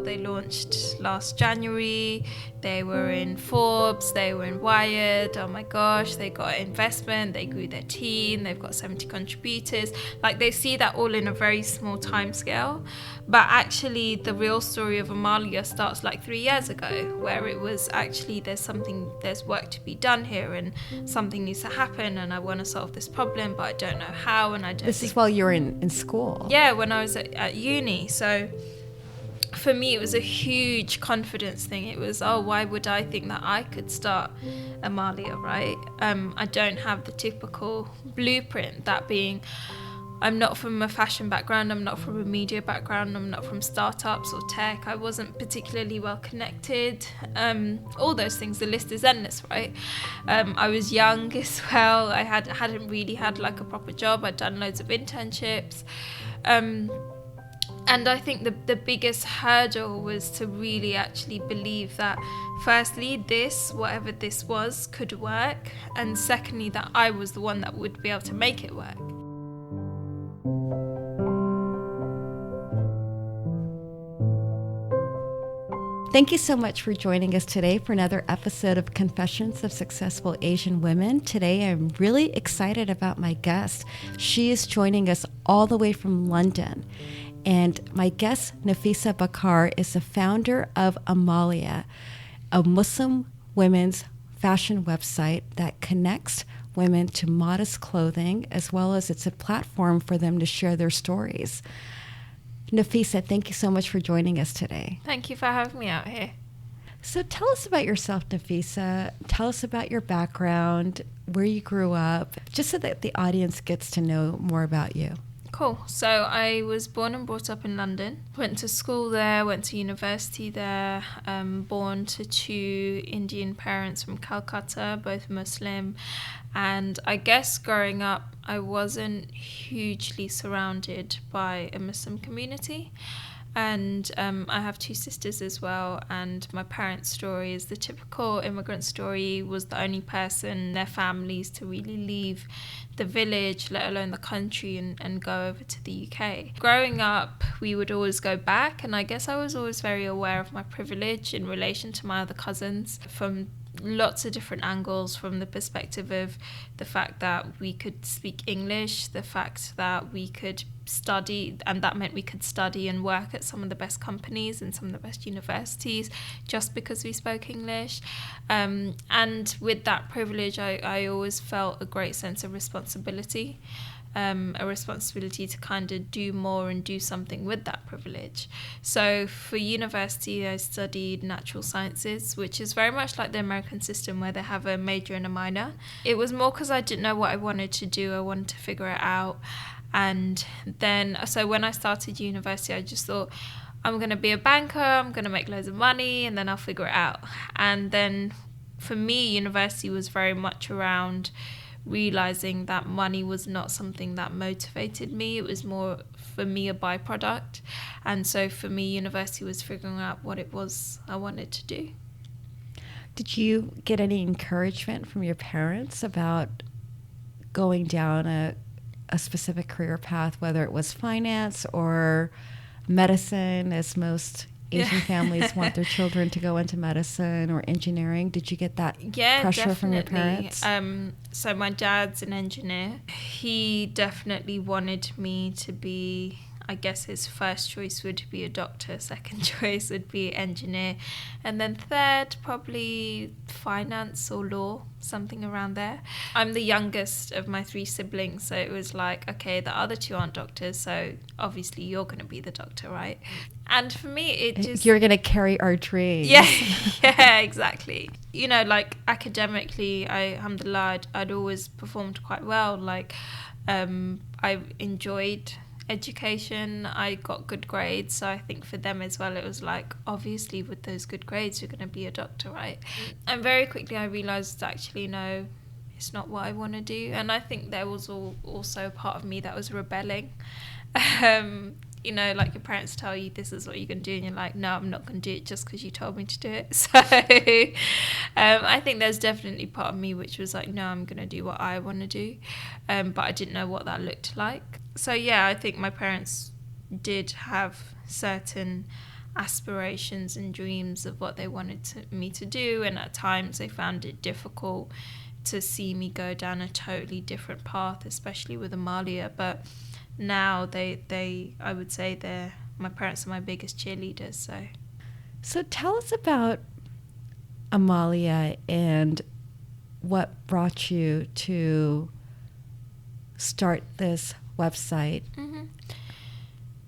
They launched last January. They were in Forbes, they were in Wired. Oh my gosh, they got investment, they grew their team, they've got 70 contributors. Like, they see that all in a very small time scale. But actually, the real story of Amaliah starts like 3 years ago, where it was actually there's work to be done here and something needs to happen, and I want to solve this problem, but I don't know how, and I don't This is while you were in school. Yeah, when I was at uni. So for me, it was a huge confidence thing. It was, oh, why would I think that I could start Amaliah, right? I don't have the typical blueprint, that being, I'm not from a fashion background, I'm not from a media background, I'm not from startups or tech, I wasn't particularly well connected, all those things, the list is endless, right? I was young as well, I hadn't really had like a proper job, I'd done loads of internships, and I think the biggest hurdle was to really actually believe that, firstly, whatever this was, could work, and secondly, that I was the one that would be able to make it work. Thank you so much for joining us today for another episode of Confessions of Successful Asian Women. Today, I'm really excited about my guest. She is joining us all the way from London. And my guest, Nafisa Bakkar, is the founder of Amaliah, a Muslim women's fashion website that connects women to modest clothing, as well as it's a platform for them to share their stories. Nafisa, thank you so much for joining us today. Thank you for having me out here. So tell us about yourself, Nafisa. Tell us about your background, where you grew up, just so that the audience gets to know more about you. Cool. So I was born and brought up in London. Went to school there, went to university there, born to 2 Indian parents from Calcutta, both Muslim. And I guess growing up, I wasn't hugely surrounded by a Muslim community. And I have 2 sisters as well, and my parents' story is the typical immigrant story. Was the only person in their families to really leave the village, let alone the country, and go over to the UK. Growing up, we would always go back, and I guess I was always very aware of my privilege in relation to my other cousins from lots of different angles, from the perspective of the fact that we could speak English, the fact that we could study, and that meant we could study and work at some of the best companies and some of the best universities just because we spoke English. And with that privilege, I always felt a great sense of responsibility. A responsibility to kind of do more and do something with that privilege. So for university, I studied natural sciences, which is very much like the American system where they have a major and a minor. It was more because I didn't know what I wanted to do. I wanted to figure it out. And then, so when I started university, I just thought, I'm going to be a banker, I'm going to make loads of money, and then I'll figure it out. And then for me, university was very much around realizing that money was not something that motivated me. It was more, for me, a byproduct. And so for me, university was figuring out what it was I wanted to do. Did you get any encouragement from your parents about going down a specific career path, whether it was finance or medicine, as most Asian families want their children to go into medicine or engineering? Did you get that pressure definitely. from your parents? So my dad's an engineer. He definitely wanted me to be, I guess his first choice would be a doctor, second choice would be engineer, and then third probably finance or law, something around there. I'm the youngest of my 3 siblings, so it was like, okay, the other 2 aren't doctors, so obviously you're going to be the doctor, right? And for me, it just... You're going to carry our dreams. Yeah, exactly. You know, like academically, alhamdulillah, I'd always performed quite well. Like, I enjoyed education, I got good grades, so I think for them as well, it was like, obviously with those good grades, you're going to be a doctor, right? And very quickly I realised, actually, no, it's not what I want to do. And I think there was also part of me that was rebelling. You know, like your parents tell you this is what you're going to do, and you're like, no, I'm not going to do it just because you told me to do it. So I think there's definitely part of me which was like, no, I'm going to do what I want to do, but I didn't know what that looked like. So yeah, I think my parents did have certain aspirations and dreams of what they wanted me to do, and at times they found it difficult to see me go down a totally different path, especially with Amaliah. But now I would say my parents are my biggest cheerleaders. So tell us about Amaliah and what brought you to start this website. Mm-hmm.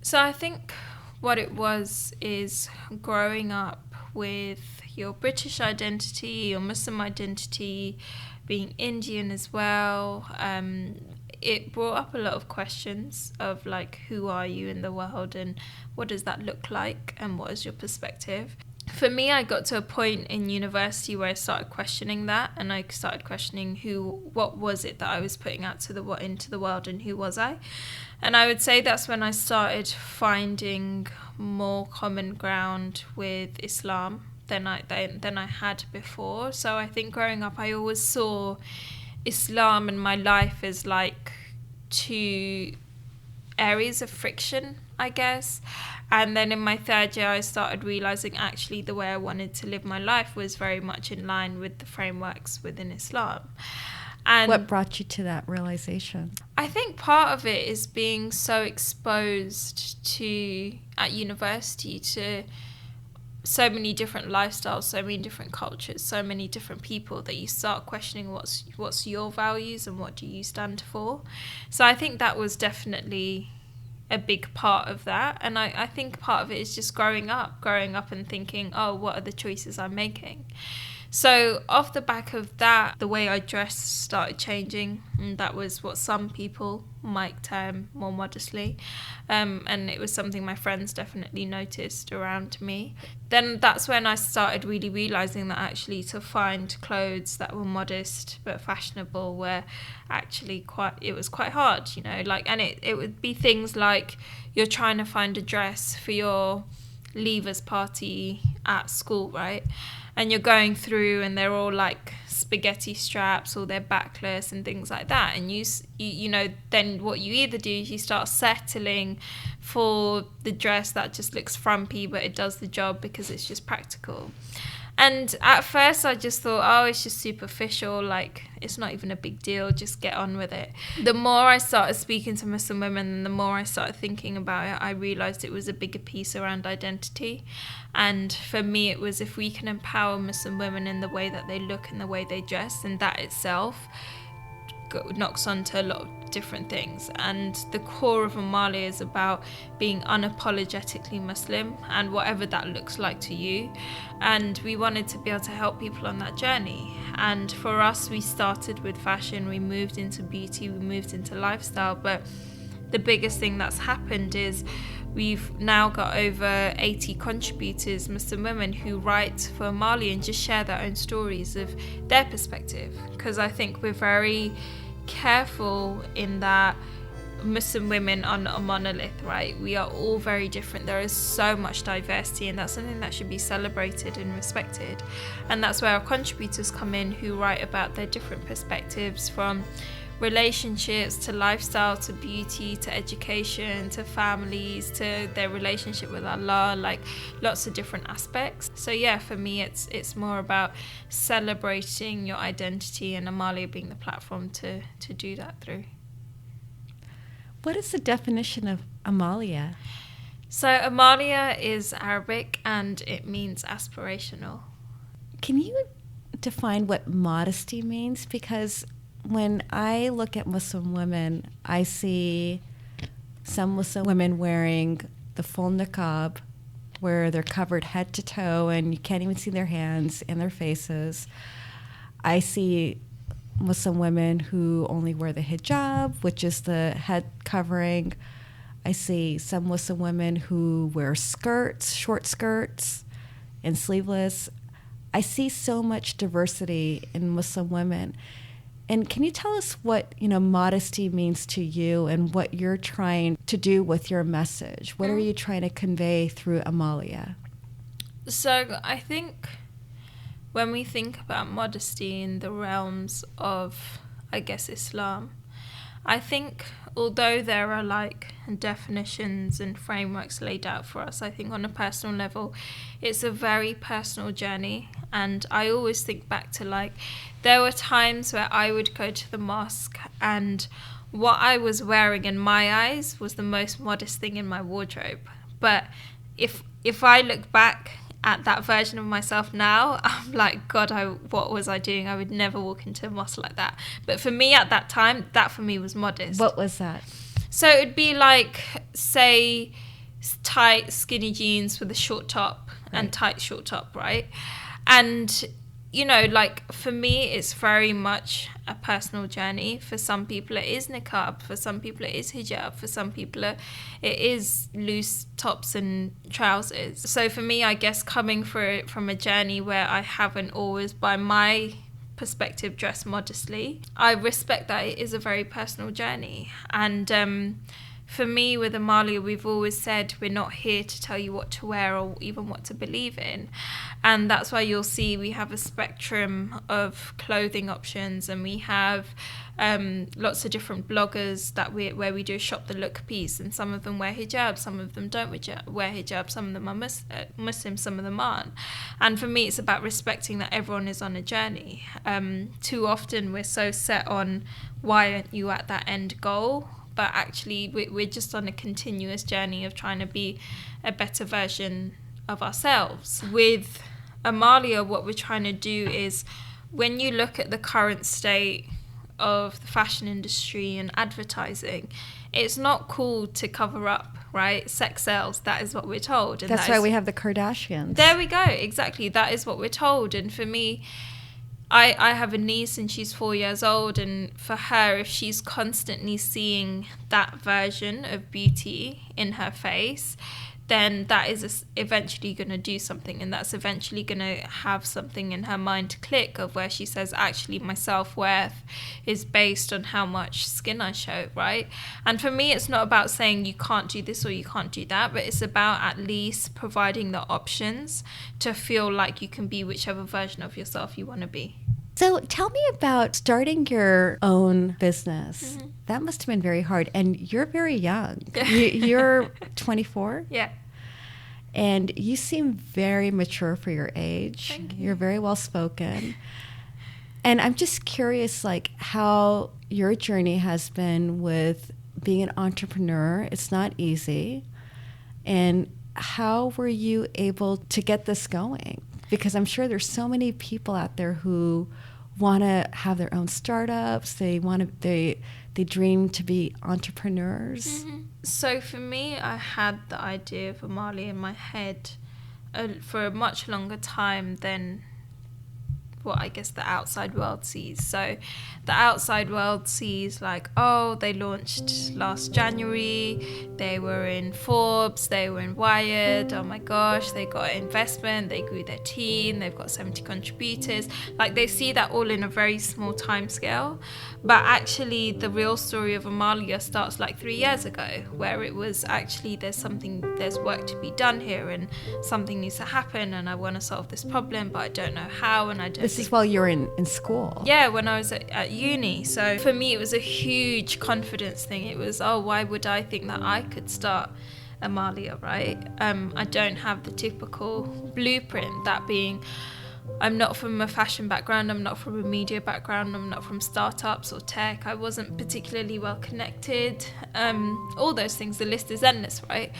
So I think what it was is growing up with your British identity, your Muslim identity, being Indian as well. It brought up a lot of questions of like, who are you in the world and what does that look like and what is your perspective? For me, I got to a point in university where I started questioning that, and I started questioning what was it that I was putting out into the world, and who was I? And I would say that's when I started finding more common ground with Islam than I had before. So I think growing up, I always saw Islam and my life as like two areas of friction, I guess. And then in my third year, I started realizing actually the way I wanted to live my life was very much in line with the frameworks within Islam. And what brought you to that realization? I think part of it is being so exposed at university to so many different lifestyles, so many different cultures, so many different people, that you start questioning what's your values and what do you stand for. So I think that was definitely a big part of that. And I think part of it is just growing up and thinking, oh, what are the choices I'm making? So off the back of that, the way I dressed started changing, and that was what some people might term more modestly. And it was something my friends definitely noticed around me. Then that's when I started really realizing that actually to find clothes that were modest but fashionable were actually it was quite hard, and it would be things like you're trying to find a dress for your leavers party at school, right? And you're going through and they're all like spaghetti straps or they're backless and things like that. And then what you either do is you start settling for the dress that just looks frumpy, but it does the job because it's just practical. And at first I just thought, oh, it's just superficial, like it's not even a big deal, just get on with it. The more I started speaking to Muslim women and the more I started thinking about it, I realised it was a bigger piece around identity. And for me it was, if we can empower Muslim women in the way that they look and the way they dress, and that itself knocks onto a lot of different things. And the core of Amaliah is about being unapologetically Muslim, and whatever that looks like to you. And we wanted to be able to help people on that journey. And for us, we started with fashion, we moved into beauty, we moved into lifestyle. But the biggest thing that's happened is we've now got over 80 contributors, Muslim women, who write for Amaliah and just share their own stories of their perspective. Because I think we're very careful in that Muslim women are not a monolith, right? We are all very different. There is so much diversity, and that's something that should be celebrated and respected. And that's where our contributors come in, who write about their different perspectives, from relationships to lifestyle to beauty to education to families to their relationship with Allah, like lots of different aspects. So yeah, for me it's more about celebrating your identity, and Amaliah being the platform to do that through. What is the definition of Amaliah? So Amaliah is Arabic and it means aspirational. Can you define what modesty means? Because when I look at Muslim women, I see some Muslim women wearing the full niqab, where they're covered head to toe and you can't even see their hands and their faces. I see Muslim women who only wear the hijab, which is the head covering. I see some Muslim women who wear skirts, short skirts, and sleeveless. I see so much diversity in Muslim women. And can you tell us what, modesty means to you and what you're trying to do with your message? What are you trying to convey through Amaliah? So I think when we think about modesty in the realms of, I guess, Islam, I think although there are like definitions and frameworks laid out for us, I think on a personal level, it's a very personal journey. And I always think back to like, there were times where I would go to the mosque and what I was wearing in my eyes was the most modest thing in my wardrobe. But if I look back at that version of myself now, I'm like, God, what was I doing? I would never walk into a mosque like that. But for me at that time, that for me was modest. What was that? So it'd be like, say, tight skinny jeans with a short top and tight short top, right? And you know, like for me, it's very much a personal journey. For some people, it is niqab. For some people, it is hijab. For some people, it is loose tops and trousers. So for me, I guess coming from a journey where I haven't always, by my perspective, dressed modestly, I respect that it is a very personal journey. And for me, with Amaliah, we've always said we're not here to tell you what to wear or even what to believe in. And that's why you'll see we have a spectrum of clothing options, and we have lots of different bloggers where we do a shop the look piece, and some of them wear hijab, some of them don't wear hijab, some of them are Muslim, some of them aren't. And for me, it's about respecting that everyone is on a journey. Too often we're so set on why aren't you at that end goal, but actually we're just on a continuous journey of trying to be a better version of ourselves. With Amaliah, what we're trying to do is, when you look at the current state of the fashion industry and advertising, it's not cool to cover up, right? Sex sells, that is what we're told. And that's why we have the Kardashians. There we go, exactly. That is what we're told. And for me, I have a niece and she's 4 years old, and for her, if she's constantly seeing that version of beauty in her face, then that is eventually going to do something, and that's eventually going to have something in her mind to click of where she says, actually, my self-worth is based on how much skin I show, right? And for me, it's not about saying you can't do this or you can't do that, but it's about at least providing the options to feel like you can be whichever version of yourself you want to be. So tell me about starting your own business. Mm-hmm. That must have been very hard. And you're very young. You're 24? Yeah. And you seem very mature for your age. Thank you. You're very well spoken. And I'm just curious, like, how your journey has been with being an entrepreneur. It's not easy. And how were you able to get this going? Because I'm sure there's so many people out there who want to have their own startups. They dream to be entrepreneurs. Mm-hmm. So for me, I had the idea of Amaliah in my head for a much longer time than what I guess the outside world sees. So the outside world sees like, oh, they launched last January, they were in Forbes, they were in Wired, oh my gosh, they got investment, they grew their team, they've got 70 contributors. Like, they see that all in a very small time scale. But actually the real story of Amaliah starts like 3 years ago, where it was actually there's work to be done here, and something needs to happen, and I want to solve this problem, but I don't know how, and I don't. This is while you were in school. Yeah, when I was at uni. So for me, it was a huge confidence thing. It was, oh, why would I think that I could start Amaliah, right? I don't have the typical blueprint, that being, I'm not from a fashion background, I'm not from a media background, I'm not from startups or tech, I wasn't particularly well connected, all those things, the list is endless, right?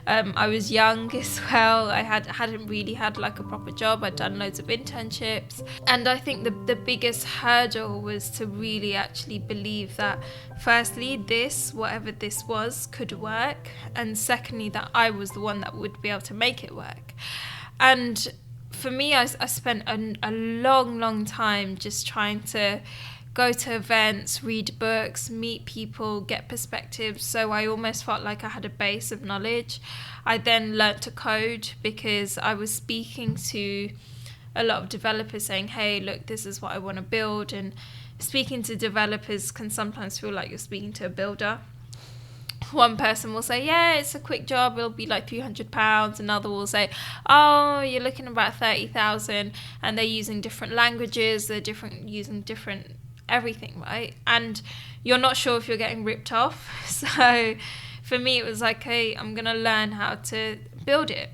I was young as well, I hadn't really had like a proper job, I'd done loads of internships, and I think the biggest hurdle was to really actually believe that, firstly, whatever this was, could work, and secondly, that I was the one that would be able to make it work. And for me, I spent a long time just trying to go to events, read books, meet people, get perspectives. So I almost felt like I had a base of knowledge. I then learnt to code because I was speaking to a lot of developers saying, hey, look, this is what I want to build. And speaking to developers can sometimes feel like you're speaking to a builder. One person will say, yeah, it's a quick job, it'll be like £300. Another will say, oh, you're looking at about 30,000, and they're using different languages, they're using different everything, right? And you're not sure if you're getting ripped off. So for me, it was like, hey, I'm going to learn how to build it.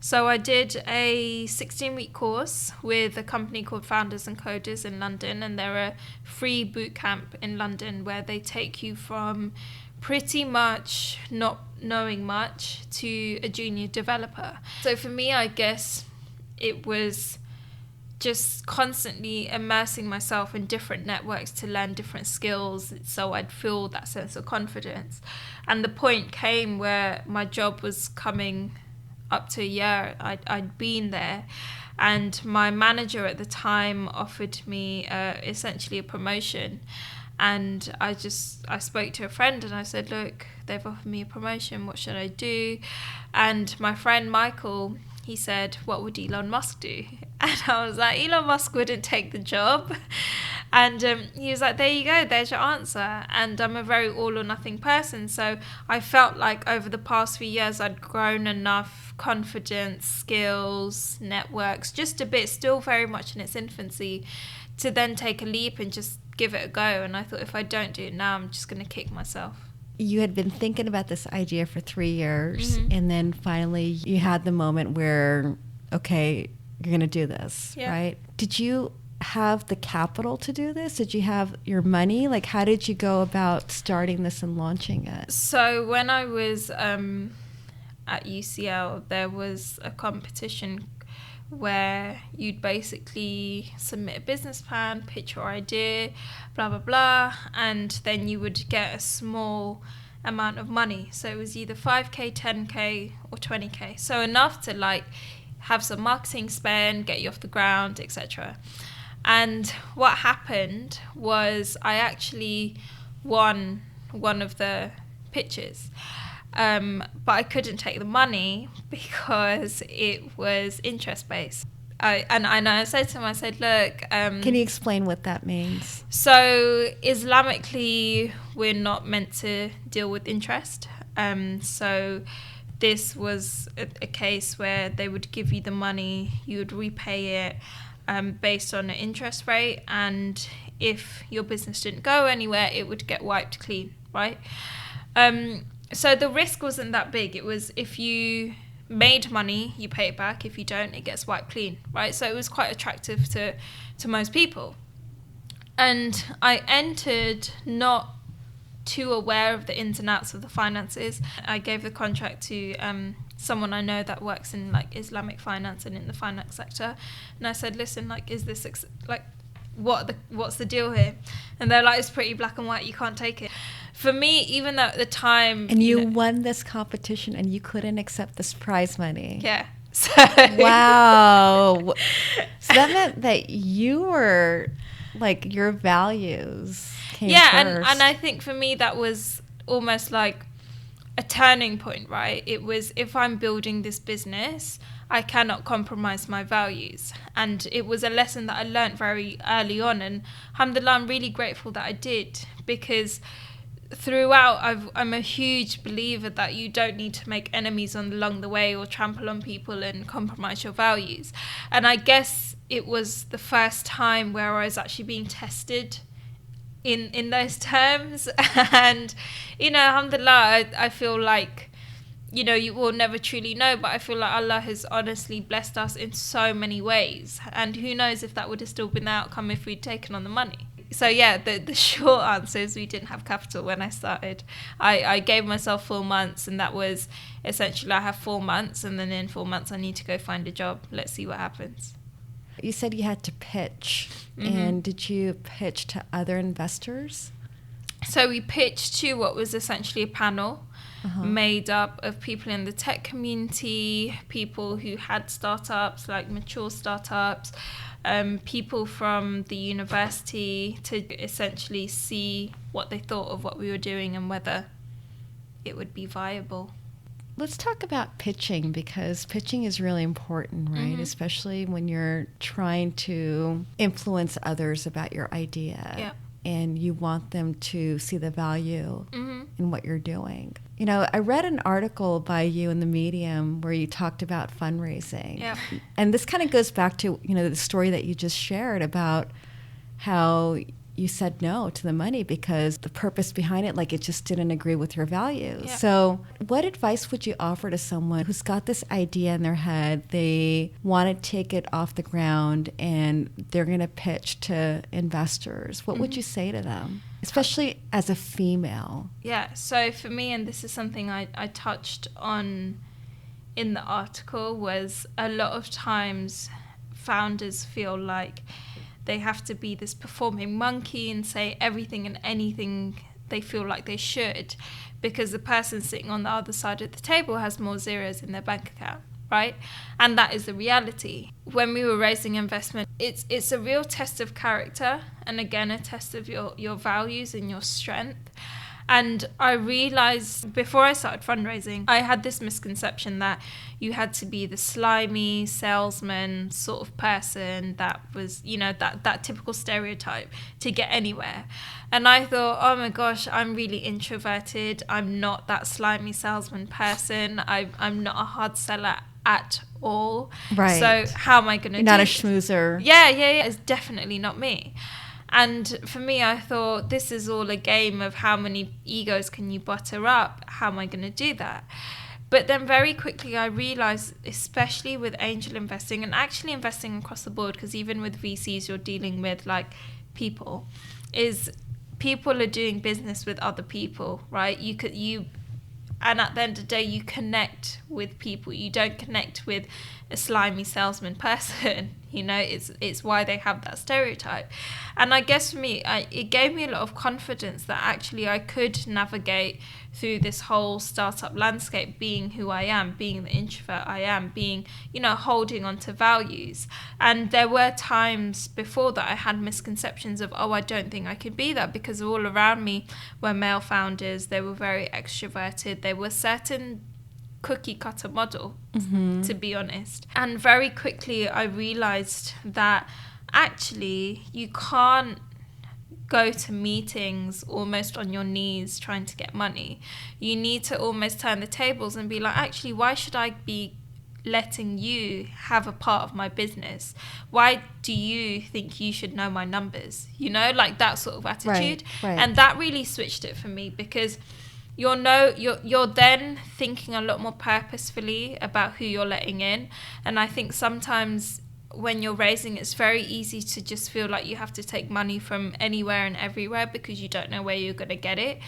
So I did a 16-week course with a company called Founders and Coders in London, and they're a free boot camp in London where they take you from pretty much not knowing much to a junior developer. So for me, I guess it was just constantly immersing myself in different networks to learn different skills so I'd feel that sense of confidence. And the point came where my job was coming up to a year. I'd been there, and my manager at the time offered me essentially a promotion. And I spoke to a friend and I said, look, they've offered me a promotion, what should I do? And my friend Michael, he said, what would Elon Musk do? And I was like, Elon Musk wouldn't take the job. And he was like, there you go, there's your answer. And I'm a very all or nothing person. So I felt like over the past few years, I'd grown enough confidence, skills, networks, just a bit, still very much in its infancy, to then take a leap and just give it a go. And I thought, if I don't do it now, I'm just going to kick myself. You had been thinking about this idea for 3 years, and then finally you had the moment where, okay, you're going to do this, right? Did you have the capital to do this? Did you have your money? Like, how did you go about starting this and launching it? So when I was at UCL, there was a competition where you'd basically submit a business plan, pitch your idea, blah, blah, blah, and then you would get a small amount of money. So it was either 5K, 10K, or 20K. So enough to like have some marketing spend, get you off the ground, etc. And what happened was I actually won one of the pitches. But I couldn't take the money because it was interest-based. I said to him, I said, look... Can you explain what that means? So Islamically, we're not meant to deal with interest. So this was a case where they would give you the money, you would repay it based on an interest rate, and if your business didn't go anywhere, it would get wiped clean, right? So the risk wasn't that big. It was if you made money, you pay it back. If you don't, it gets wiped clean, right? So it was quite attractive to most people. And I entered not too aware of the ins and outs of the finances. I gave the contract to someone I know that works in like Islamic finance and in the finance sector. And I said, listen, like, is this like, what's the deal here? And they're like, it's pretty black and white, you can't take it. For me, even though at the time... And you won this competition and you couldn't accept this prize money. Yeah. So wow. So that meant that you were, like, your values came first. And I think for me that was almost like a turning point, right? It was, if I'm building this business, I cannot compromise my values. And it was a lesson that I learned very early on. And alhamdulillah, I'm really grateful that I did, because throughout I'm a huge believer that you don't need to make enemies along the way or trample on people and compromise your values. And I guess it was the first time where I was actually being tested in those terms. And, you know, alhamdulillah, I feel like, you know, you will never truly know, but I feel like Allah has honestly blessed us in so many ways. And who knows if that would have still been the outcome if we'd taken on the money. So yeah, the short answer is we didn't have capital when I started. I gave myself 4 months, and that was essentially, I have 4 months, and then in 4 months I need to go find a job. Let's see what happens. You said you had to pitch. Mm-hmm. And did you pitch to other investors? So we pitched to what was essentially a panel made up of people in the tech community, people who had startups, like mature startups, people from the university, to essentially see what they thought of what we were doing and whether it would be viable. Let's talk about pitching, because pitching is really important, right? Mm-hmm. Especially when you're trying to influence others about your idea. Yeah. And you want them to see the value Mm-hmm. in what you're doing. You know, I read an article by you in the Medium where you talked about fundraising. Yeah. And this kind of goes back to, you know, the story that you just shared about how you said no to the money because the purpose behind it, like it just didn't agree with your values. Yeah. So what advice would you offer to someone who's got this idea in their head, they want to take it off the ground and they're going to pitch to investors? What would you say to them, especially as a female? Yeah, so for me, and this is something I touched on in the article, was a lot of times founders feel like they have to be this performing monkey and say everything and anything they feel like they should, because the person sitting on the other side of the table has more zeros in their bank account, right? And that is the reality. When we were raising investment, it's a real test of character, and again, a test of your values and your strength. And I realized before I started fundraising, I had this misconception that you had to be the slimy salesman sort of person that was, that typical stereotype to get anywhere. And I thought, oh my gosh, I'm really introverted. I'm not that slimy salesman person. I'm not a hard seller at all. Right. So how am I going to do Not a this? schmoozer. Yeah. It's definitely not me. And for me, I thought, this is all a game of how many egos can you butter up? How am I going to do that? But then very quickly I realized, especially with angel investing and actually investing across the board, because even with VCs you're dealing with like people are doing business with other people, right? And at the end of the day, you connect with people. You don't connect with a slimy salesman person. It's why they have that stereotype. And I guess for me, it gave me a lot of confidence that actually I could navigate through this whole startup landscape, being who I am, being the introvert I am, being, holding on to values. And there were times before that I had misconceptions of, I don't think I could be that, because all around me were male founders. They were very extroverted. They were certain cookie cutter model, to be honest. And very quickly I realized that actually you can't go to meetings almost on your knees trying to get money. You need to almost turn the tables and be like, actually, why should I be letting you have a part of my business? Why do you think you should know my numbers? Like that sort of attitude. Right. And that really switched it for me, because you're then thinking a lot more purposefully about who you're letting in. And I think sometimes when you're raising, it's very easy to just feel like you have to take money from anywhere and everywhere because you don't know where you're going to get it.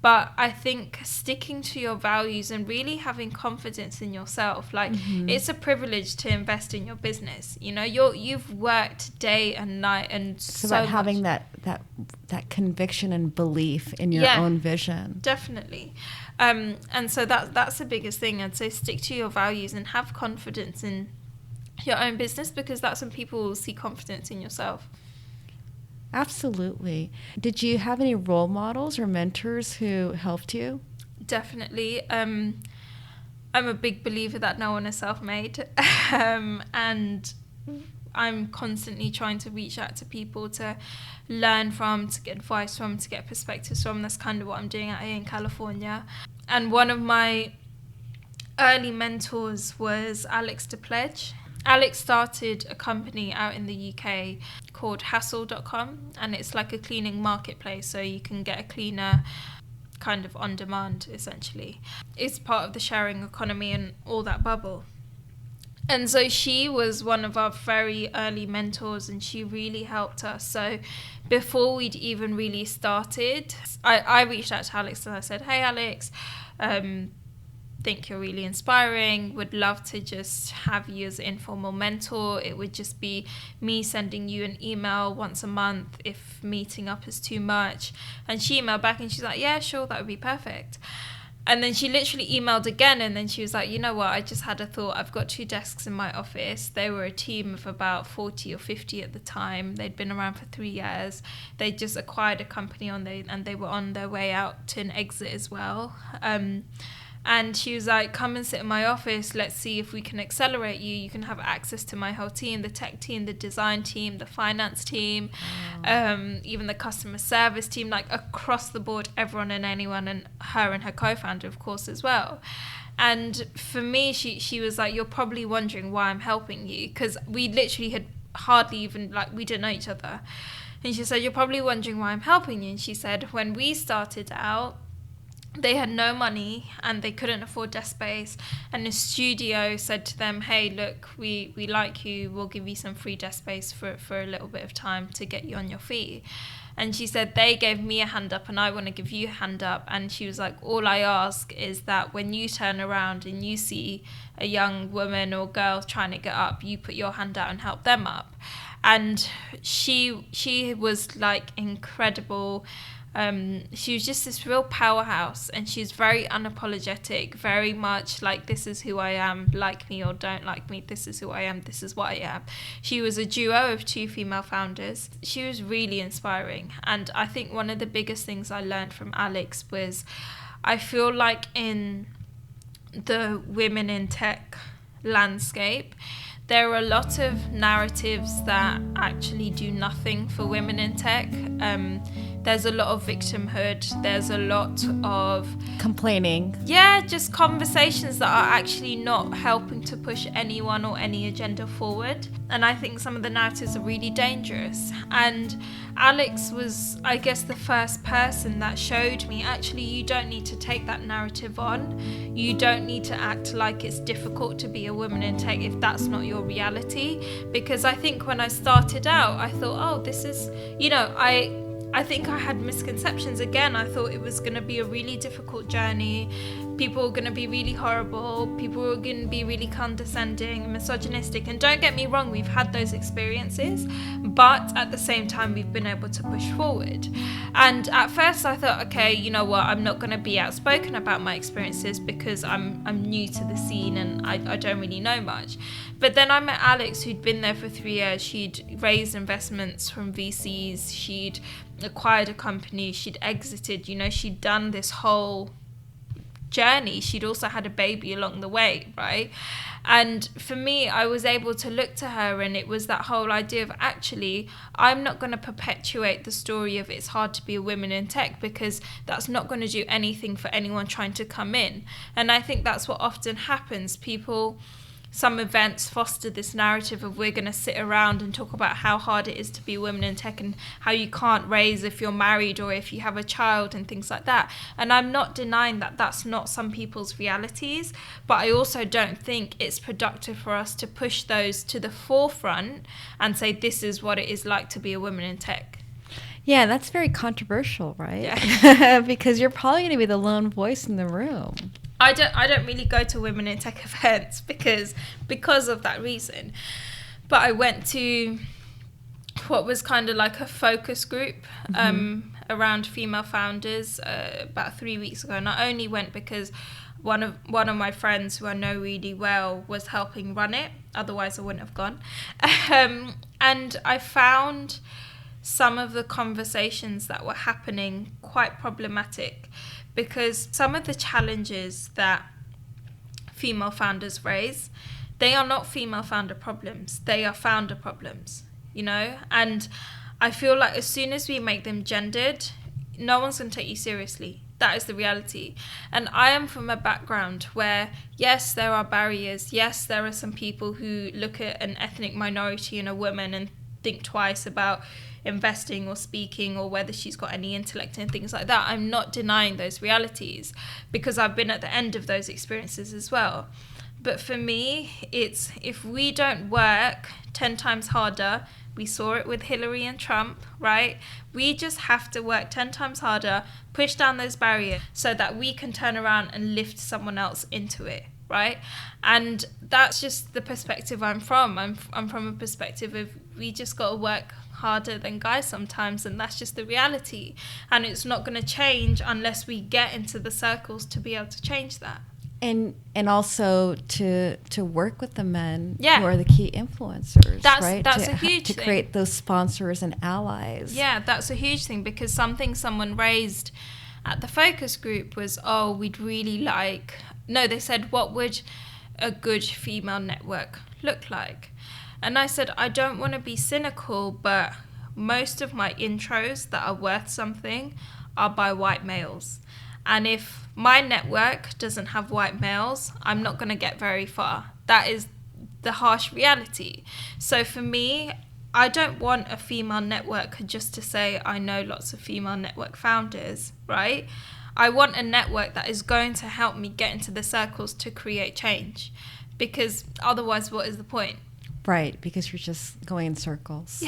But I think sticking to your values and really having confidence in yourself, like it's a privilege to invest in your business. You've worked day and night, and it's about having that conviction and belief in your own vision. Definitely. And so that's the biggest thing. I'd say stick to your values and have confidence in your own business, because that's when people will see confidence in yourself. Absolutely. Did you have any role models or mentors who helped you? Definitely. I'm a big believer that no one is self-made. And I'm constantly trying to reach out to people to learn from, to get advice from, to get perspectives from. That's kind of what I'm doing out here in California. And one of my early mentors was Alex DePledge. Alex started a company out in the UK called Hassle.com, and it's like a cleaning marketplace, so you can get a cleaner kind of on demand, essentially. It's part of the sharing economy and all that bubble. And so she was one of our very early mentors, and she really helped us. So before we'd even really started, I reached out to Alex and I said, hey Alex, think you're really inspiring, would love to just have you as an informal mentor. It would just be me sending you an email once a month if meeting up is too much. And she emailed back and she's like, yeah, sure, that would be perfect. And then she literally emailed again, and then she was like, you know what, I just had a thought. I've got 2 desks in my office. They were a team of about 40 or 50 at the time. They'd been around for 3 years. They just acquired a company and they were on their way out to an exit as well. And she was like, come and sit in my office. Let's see if we can accelerate you. You can have access to my whole team, the tech team, the design team, the finance team, even the customer service team, like across the board, everyone and anyone, and her co-founder, of course, as well. And for me, she was like, you're probably wondering why I'm helping you, because we literally had hardly even, we didn't know each other. And she said, you're probably wondering why I'm helping you. And she said, when we started out, they had no money and they couldn't afford desk space, and the studio said to them, hey, look, we like you, we'll give you some free desk space for a little bit of time to get you on your feet. And she said, they gave me a hand up and I want to give you a hand up. And she was like, all I ask is that when you turn around and you see a young woman or girl trying to get up, you put your hand out and help them up. And she was like incredible. She was just this real powerhouse, and she's very unapologetic, very much like, this is who I am, like me or don't like me, this is who I am, this is what I am. She was a duo of 2 female founders. She was really inspiring, and I think one of the biggest things I learned from Alex was, I feel like in the women in tech landscape, there are a lot of narratives that actually do nothing for women in tech. There's a lot of victimhood. There's a lot of complaining. Yeah, just conversations that are actually not helping to push anyone or any agenda forward. And I think some of the narratives are really dangerous. And Alex was, I guess, the first person that showed me, actually, you don't need to take that narrative on. You don't need to act like it's difficult to be a woman in tech if that's not your reality. Because I think when I started out, I thought, oh, this is, I think I had misconceptions again. I thought it was going to be a really difficult journey. People were going to be really horrible. People were going to be really condescending, misogynistic. And don't get me wrong, we've had those experiences. But at the same time, we've been able to push forward. And at first I thought, okay, you know what, I'm not going to be outspoken about my experiences because I'm new to the scene and I don't really know much. But then I met Alex, who'd been there for 3 years. She'd raised investments from VCs. She'd acquired a company. She'd exited. She'd done this whole journey. She'd also had a baby along the way, right? And for me, I was able to look to her, and it was that whole idea of, actually, I'm not going to perpetuate the story of it's hard to be a woman in tech, because that's not going to do anything for anyone trying to come in. And I think that's what often happens. Some events foster this narrative of, we're going to sit around and talk about how hard it is to be a woman in tech and how you can't raise if you're married or if you have a child and things like that. And I'm not denying that that's not some people's realities, but I also don't think it's productive for us to push those to the forefront and say, this is what it is like to be a woman in tech. Yeah, that's very controversial, right? Yeah. Because you're probably going to be the lone voice in the room. I don't really go to women in tech events because of that reason. But I went to what was kind of like a focus group around female founders about 3 weeks ago. And I only went because one of my friends, who I know really well, was helping run it. Otherwise, I wouldn't have gone. And I found some of the conversations that were happening quite problematic, because some of the challenges that female founders raise, they are not female founder problems. They are founder problems, And I feel like as soon as we make them gendered, no one's going to take you seriously. That is the reality. And I am from a background where, yes, there are barriers. Yes, there are some people who look at an ethnic minority and a woman and think twice about investing or speaking or whether she's got any intellect and things like that. I'm not denying those realities, because I've been at the end of those experiences as well. But for me, it's, if we don't work 10 times harder, we saw it with Hillary and Trump, right? We just have to work 10 times harder, push down those barriers so that we can turn around and lift someone else into it, right? And that's just the perspective I'm from. I'm from a perspective of, we just got to work harder than guys sometimes, and that's just the reality. And it's not going to change unless we get into the circles to be able to change that. And also to work with the men who are the key influencers, right? That's a huge thing. To create those sponsors and allies. Yeah, that's a huge thing, because something someone raised at the focus group was, we'd really like... No, they said, what would a good female network look like? And I said, I don't want to be cynical, but most of my intros that are worth something are by white males. And if my network doesn't have white males, I'm not going to get very far. That is the harsh reality. So for me, I don't want a female network just to say I know lots of female network founders, right? I want a network that is going to help me get into the circles to create change, because otherwise what is the point? Right, because you're just going in circles.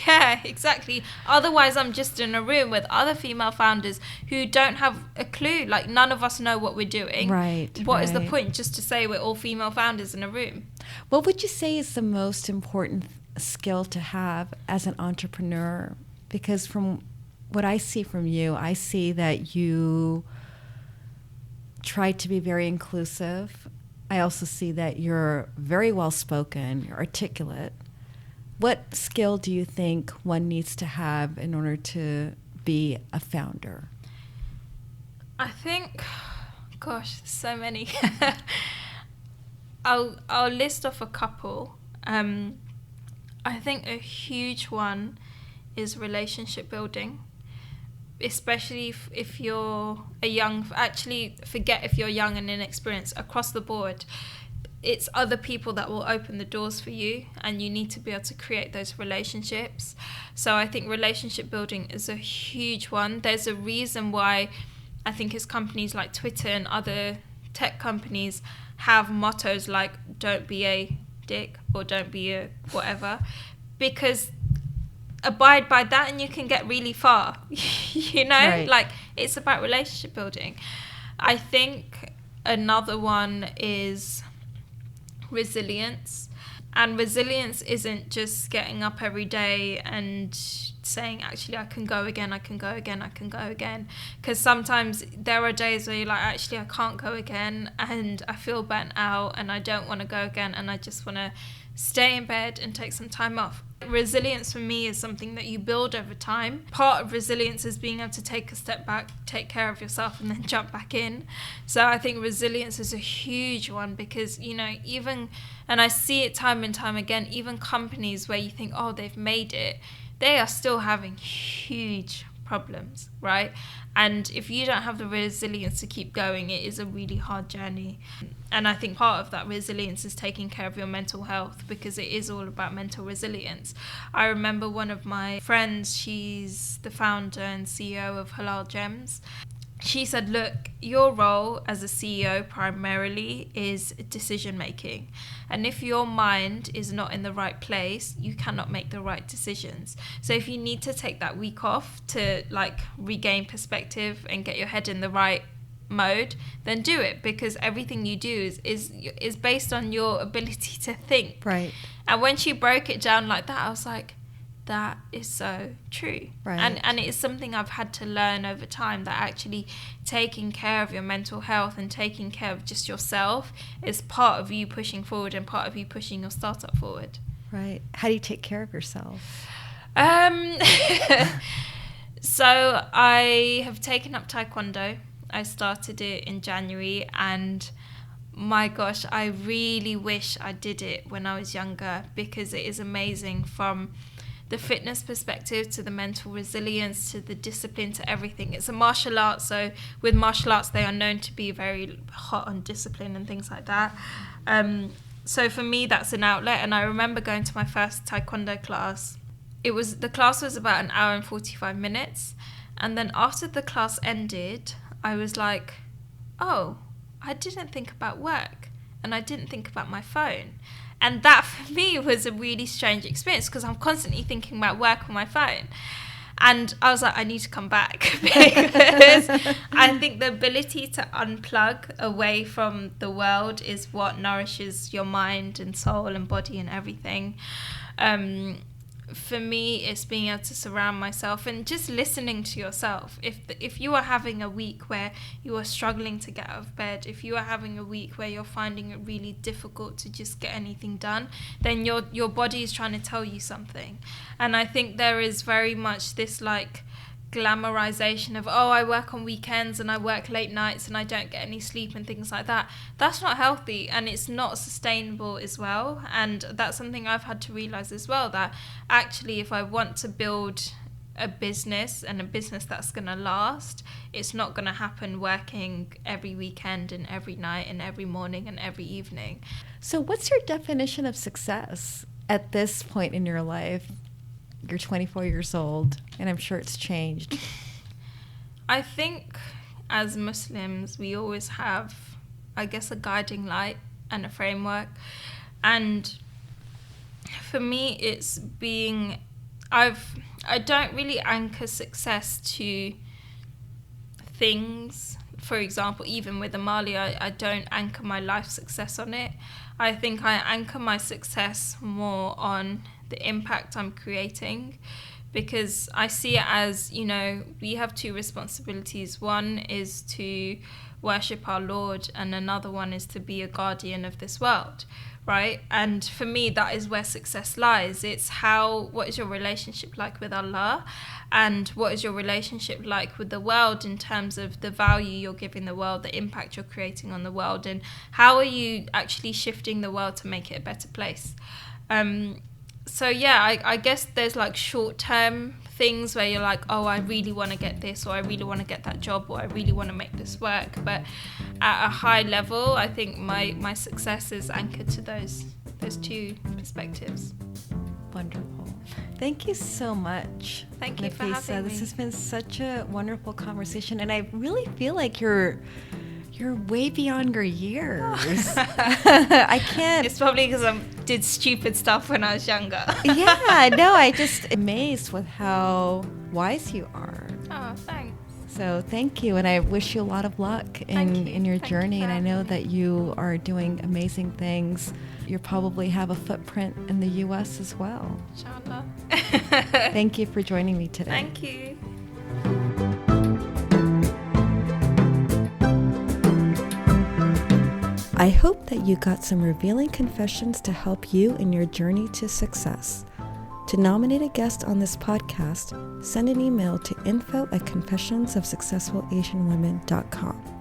Yeah, exactly. Otherwise, I'm just in a room with other female founders who don't have a clue. Like, none of us know what we're doing. Right. What is the point just to say we're all female founders in a room? What would you say is the most important skill to have as an entrepreneur? Because from what I see from you, I see that you try to be very inclusive. I also see that you're very well spoken, you're articulate. What skill do you think one needs to have in order to be a founder? I think, gosh, so many. I'll list off a couple. I think a huge one is relationship building, especially if you're actually forget if you're young and inexperienced, across the board. It's other people that will open the doors for you, and you need to be able to create those relationships. So I think relationship building is a huge one. There's a reason why I think it's companies like Twitter and other tech companies have mottos like don't be a dick or don't be a whatever, because abide by that and you can get really far. Right. Like, it's about relationship building. I think another one is resilience. And resilience isn't just getting up every day and saying, actually, I can go again, I can go again, I can go again. Because sometimes there are days where you're like, actually, I can't go again, and I feel burnt out and I don't want to go again, and I just want to stay in bed and take some time off. Resilience for me is something that you build over time. Part of resilience is being able to take a step back, take care of yourself, and then jump back in. So I think resilience is a huge one, because, even, and I see it time and time again, even companies where you think, oh, they've made it, they are still having huge problems, right? And if you don't have the resilience to keep going, it is a really hard journey. And I think part of that resilience is taking care of your mental health, because it is all about mental resilience. I remember one of my friends, she's the founder and CEO of Halal Gems. She said, look, your role as a CEO primarily is decision making. And if your mind is not in the right place, you cannot make the right decisions. So if you need to take that week off to regain perspective and get your head in the right mode, then do it, because everything you do is based on your ability to think. Right. And when she broke it down like that, I was like, that is so true. Right. And it is something I've had to learn over time, that actually taking care of your mental health and taking care of just yourself is part of you pushing forward and part of you pushing your startup forward. Right. How do you take care of yourself? So I have taken up Taekwondo. I started it in January, and my gosh, I really wish I did it when I was younger, because it is amazing from the fitness perspective to the mental resilience to the discipline to everything. It's a martial art, so with martial arts they are known to be very hot on discipline and things like that. So for me, that's an outlet. And I remember going to my first Taekwondo class. The class was about an hour and 45 minutes, and then after the class ended, I was like, oh, I didn't think about work and I didn't think about my phone. And that for me was a really strange experience, because I'm constantly thinking about work on my phone. And I was like, I need to come back, because I think the ability to unplug away from the world is what nourishes your mind and soul and body and everything. For me, it's being able to surround myself and just listening to yourself. If you are having a week where you are struggling to get out of bed, if you are having a week where you're finding it really difficult to just get anything done, then your body is trying to tell you something. And I think there is very much this glamorization of, oh, I work on weekends and I work late nights and I don't get any sleep and things like that. That's not healthy, and it's not sustainable as well. And that's something I've had to realize as well, that actually if I want to build a business, and a business that's going to last, it's not going to happen working every weekend and every night and every morning and every evening. So what's your definition of success at this point in your life? you're 24 years old, and I'm sure it's changed. I think as Muslims, we always have, I guess, a guiding light and a framework. And for me, it's being, I don't really anchor success to things. For example, even with Amaliah, I don't anchor my life success on it. I think I anchor my success more on the impact I'm creating, because I see it as, you know, we have two responsibilities. One is to worship our Lord, and another one is to be a guardian of this world, right? And for me, that is where success lies. It's what is your relationship like with Allah, and what is your relationship like with the world in terms of the value you're giving the world, the impact you're creating on the world, and how are you actually shifting the world to make it a better place. So yeah, I guess there's like short-term things where you're like, oh, I really want to get this, or I really want to get that job, or I really want to make this work. But at a high level, I think my success is anchored to those two perspectives. Wonderful. Thank you so much. Thank you Nafisa. for having me. This has been such a wonderful conversation, and I really feel like you're way beyond your years. I can't. It's probably because I did stupid stuff when I was younger. Yeah, no, I just amazed with how wise you are. Oh, thanks. So thank you, and I wish you a lot of luck in your journey. And I know that you are doing amazing things. You probably have a footprint in the U.S. as well. Inshallah. Thank you for joining me today. Thank you. I hope that you got some revealing confessions to help you in your journey to success. To nominate a guest on this podcast, send an email to info@confessionsofsuccessfulasianwomen.com.